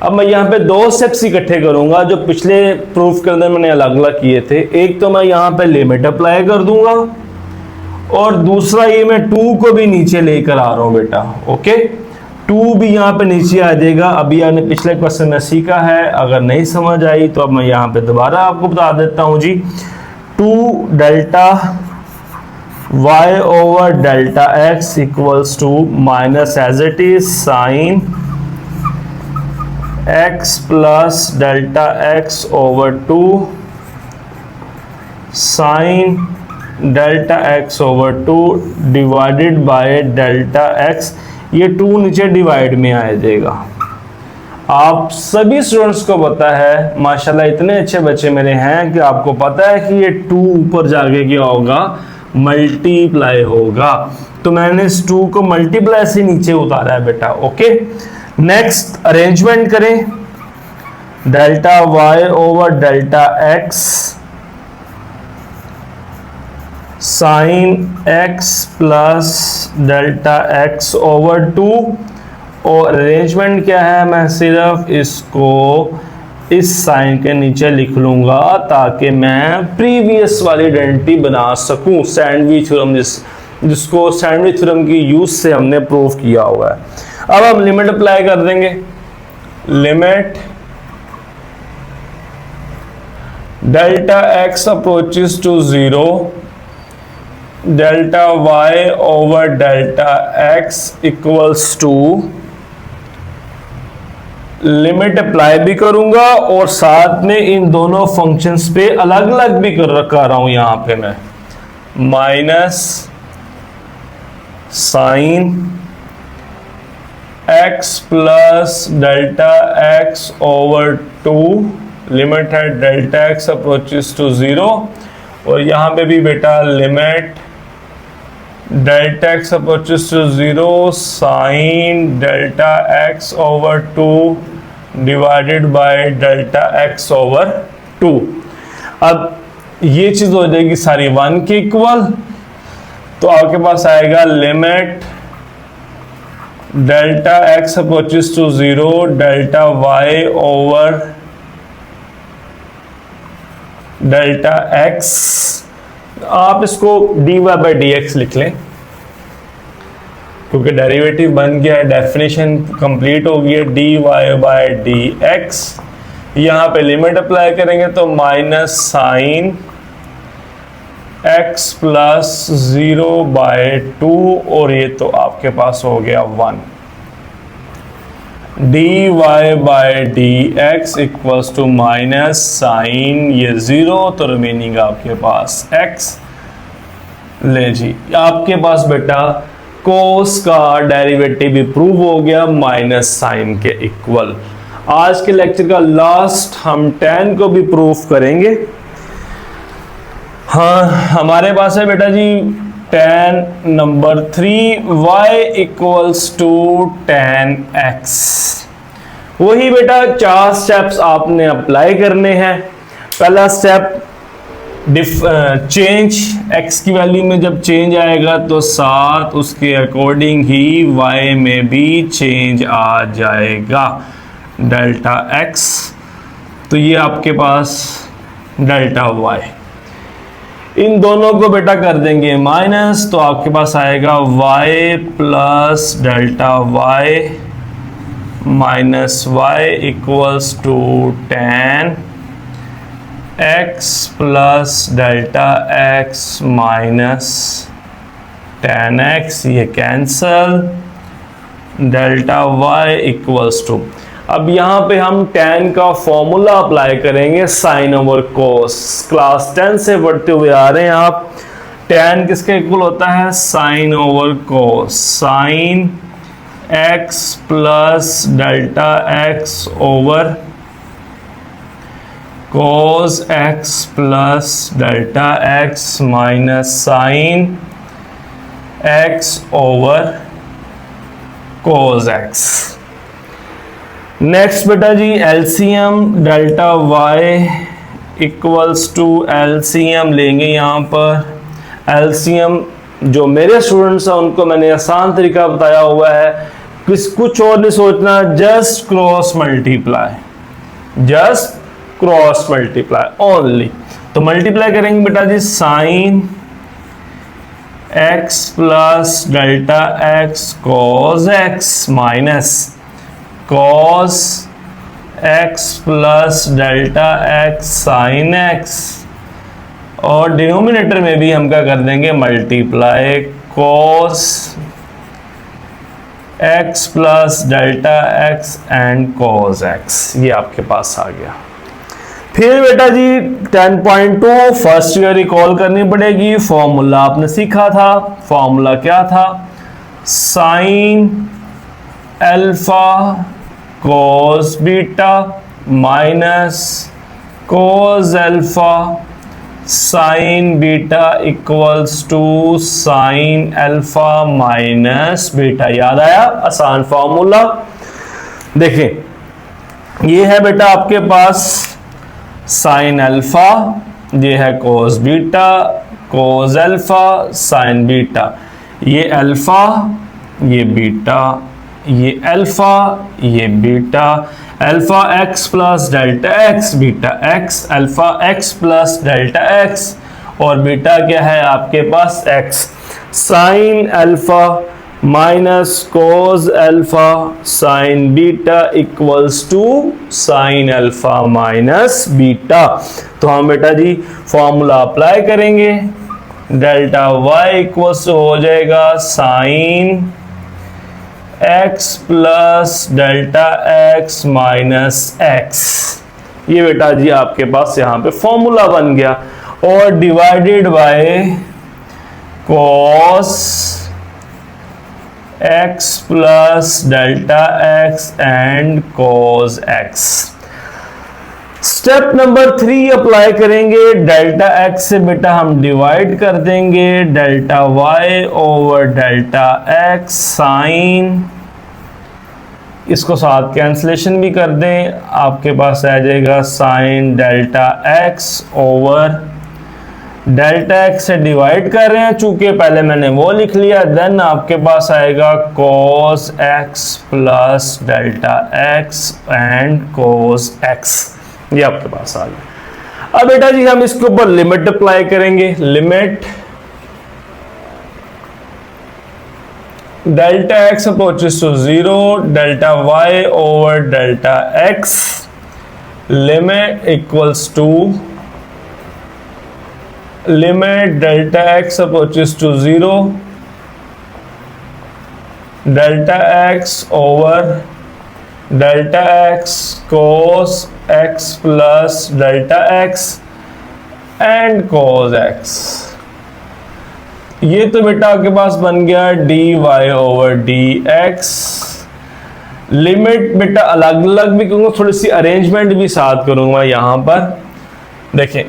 अब मैं यहाँ पे 2 स्टेप्स इकट्ठे करूंगा जो पिछले प्रूफ के अंदर मैंने अलग अलग किए थे। एक तो मैं यहाँ पे लिमिट अप्लाई कर दूंगा और दूसरा ये मैं 2 को भी नीचे लेकर आ रहा हूँ बेटा। ओके, 2 भी यहाँ पे नीचे आ जाएगा। अभी आपने पिछले क्वेश्चन में सीखा है, अगर नहीं समझ आई तो अब मैं यहाँ पे दोबारा आपको बता देता हूँ जी। 2 delta y over delta x equals to minus as it is sine x plus delta x over 2 sine delta x over 2 divided by delta x। ये 2 नीचे डिवाइड में आ जाएगा। आप सभी स्टूडेंट्स को पता है, माशाल्लाह इतने अच्छे बच्चे मेरे हैं कि आपको पता है कि ये 2 ऊपर जाके क्या होगा, मल्टीप्लाई होगा। तो मैंने इस 2 को मल्टीप्लाई से नीचे उतारा है बेटा। ओके, नेक्स्ट अरेंजमेंट करें, delta y over delta x sine x plus delta x over 2। और अरेंजमेंट क्या है, मैं सिर्फ इसको इस साइन के नीचे लिख लूंगा ताकि मैं प्रीवियस वाली आइडेंटिटी बना सकूं, सैंडविच थ्योरम जिसको सैंडविच थ्योरम की यूज से हमने प्रूव किया हुआ है। अब हम लिमिट अप्लाई कर देंगे, limit delta x approaches to 0 delta y over delta x equals to, limit apply भी करूंगा और साथ में इन दोनों फंक्शंस पे अलग अलग भी कर रहा हूं यहां पे मैं, minus sine x plus delta x over 2 limit है डेल्टा एक्स अप्रोचेस टू 0, और यहाँ पे भी बेटा limit delta x approaches to 0 sine delta x over 2 divided by delta x over 2। अब ये चीज हो जाएगी सारी 1 के इक्वल, तो आपके पास आएगा limit delta x approaches to 0 delta y over delta x. आप इसको dy बाई डी एक्स लिख लें, क्योंकि डेरिवेटिव बन गया है, डेफिनेशन कंप्लीट हो गई है, dy बाई डी एक्स। यहां पे लिमिट अप्लाई करेंगे तो minus sine x plus 0 by 2, और ये तो आपके पास हो गया 1। dy by d x equals to minus sine ये 0, तो रिमेनिंग आपके पास x। ले जी, आपके पास बेटा कोस का डेरिवेटिव भी प्रूव हो गया माइनस साइन के इक्वल। आज के लेक्चर का लास्ट हम tan को भी प्रूफ करेंगे। हाँ, हमारे पास है बेटा जी tan number 3 y equals to tan x। वही बेटा 4 स्टेप्स आपने अप्लाई करने हैं। पहला स्टेप चेंज, x की वैल्यू में जब चेंज आएगा तो साथ उसके अकॉर्डिंग ही y में भी चेंज आ जाएगा डेल्टा x, तो ये आपके पास डेल्टा y। इन दोनों को बेटा कर देंगे माइनस, तो आपके पास आएगा y plus delta y minus y equals to tan x plus delta x minus tan x, ये cancel, delta y equals to. अब यहाँ पे हम tan का फॉर्मूला अप्लाई करेंगे साइन ओवर कोस। क्लास 10 से पढ़ते हुए आ रहे हैं आप। tan किसके इक्वल होता है? Sine over cos, sine x plus delta x over cos x plus delta x minus sine x over cos x। Next बेटा जी LCM delta y equals to LCM लेंगे। यहाँ पर एलसीएम जो मेरे स्टूडेंट्स हैं उनको मैंने आसान तरीका बताया हुआ है, कुछ और नहीं सोचना, just cross multiply, just cross multiply only. तो मल्टीप्लाई करेंगे बेटा जी sine x plus delta x cos x minus cos x plus delta x sine x, और डिनोमिनेटर में भी हम क्या कर देंगे multiply cos x plus delta x and cos x। ये आपके पास आ गया। फिर बेटा जी 10.2 फर्स्ट ईयर रिकॉल करनी पड़ेगी। फॉर्मूला आपने सीखा था, फॉर्मूला क्या था? Sine alpha cos beta minus cos alpha sine beta equals to sine alpha minus beta. याद आया? आसान फॉर्मूला। देखें, ये है बेटा आपके पास साइन अल्फा, ये है cos beta, cos alpha sine beta, ये अल्फा, ये बीटा, ये अल्फा, ये beta, alpha x plus delta x, beta x, alpha x plus delta x, और बीटा क्या है आपके पास? X. Sine alpha minus cos alpha sine beta equals to sine alpha minus beta. तो हम बेटा जी फॉर्मूला अप्लाई करेंगे, डेल्टा वाई इक्वल्स टू हो जाएगा sine x plus delta x minus x। ये बेटा जी आपके पास यहाँ पे फॉर्मूला बन गया, और divided by cos x plus delta x and cos x। Step number 3 apply करेंगे। डेल्टा एक्स से बेटा हम डिवाइड कर देंगे delta y over delta x sine, इसको साथ कैंसलेशन भी कर दें, आपके पास आ जाएगा sign delta x over delta x से डिवाइड कर रहे हैं चूंकि पहले मैंने वो लिख लिया, देन आपके पास आएगा cos x plus delta x and cos x, ये आपके पास आ गया। अब बेटा जी हम इसके ऊपर लिमिट अप्लाई करेंगे। Limit delta x approaches to 0 delta y over delta x, limit equals to limit delta x approaches to 0 delta x over delta x cos x plus delta x and cos x। ये तो बेटा आपके पास बन गया dy over dx। Limit बेटा अलग अलग भी करूंगा, थोड़ी सी अरेंजमेंट भी साथ करूंगा। यहां पर देखें,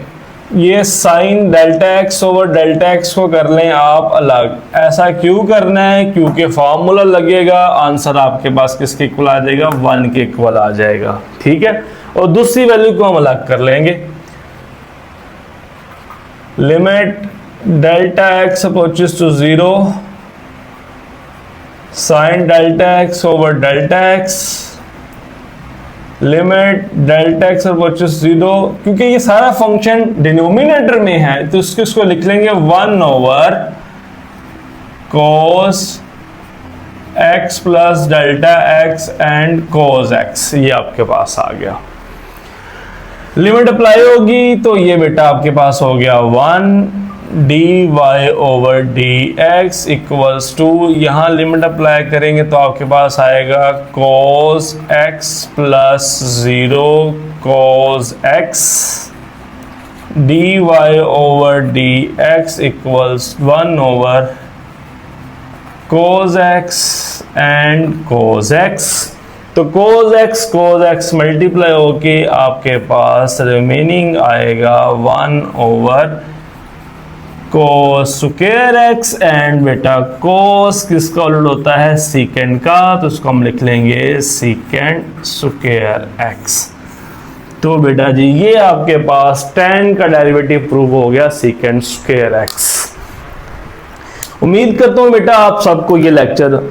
ये sign delta x over delta x को कर लें आप अलग। ऐसा क्यों करना है? क्योंकि फॉर्मूला लगेगा, आंसर आपके पास किसके इक्वल आ जाएगा? 1 के इक्वल आ जाएगा, ठीक है। और दूसरी वैल्यू को हम अलग कर लेंगे। Limit delta x approaches to 0 sine delta x over delta x, limit delta x approaches 0, क्योंकि ये सारा फंक्शन डिनोमिनेटर में है तो इसको लिख लेंगे 1 over cos x plus delta x and cos x, ये आपके पास आ गया। लिमिट अप्लाई होगी तो ये बेटा आपके पास हो गया 1 dy over dx equals to, यहां लिमिट अप्लाई करेंगे तो आपके पास आएगा cos x plus 0 cos x, dy over dx इक्वल्स 1 over cos x and cos x। तो cos x मल्टीप्लाई होके आपके पास रिमेनिंग आएगा 1 over cos square x and बेटा cos किसका उल्टा होता है? सीकेंड का, तो उसको हम लिख लेंगे सीकेंड स्क्वायर x। तो बेटा जी ये आपके पास tan का डेरिवेटिव प्रूव हो गया सीकेंड स्क्वायर x। उम्मीद करता हूँ बेटा आप सबको ये लेक्चर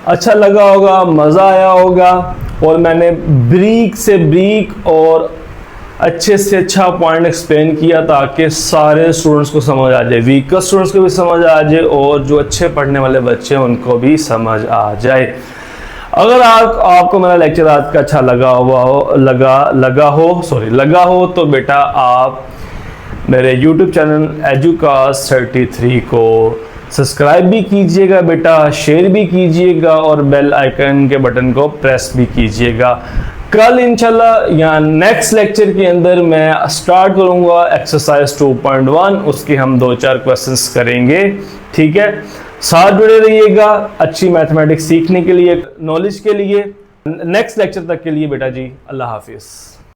अच्छा लगा होगा, मज़ा आया होगा, और मैंने ब्रीक से ब्रीक और अच्छे से अच्छा पॉइंट एक्सप्लेन किया ताकि सारे स्टूडेंट्स को समझ आ जाए, वीकर स्टूडेंट्स को भी समझ आ जाए और जो अच्छे पढ़ने वाले बच्चे हैं उनको भी समझ आ जाए। अगर आपको मेरा लेक्चर आज का अच्छा लगा हो तो बेटा आप मेरे YouTube चैनल एजुकास्ट 33 को सब्सक्राइब भी कीजिएगा बेटा, शेयर भी कीजिएगा और बेल आइकन के बटन को प्रेस भी कीजिएगा। कल इंशाल्लाह या नेक्स्ट लेक्चर के अंदर मैं स्टार्ट करूंगा एक्सरसाइज 2.1, उसके हम 2-4 क्वेश्चंस करेंगे, ठीक है। साथ जुड़े रहिएगा अच्छी मैथमेटिक्स सीखने के लिए, नॉलेज के लिए। नेक्स्ट लेक्चर तक के लिए बेटा जी अल्लाह हाफिज़।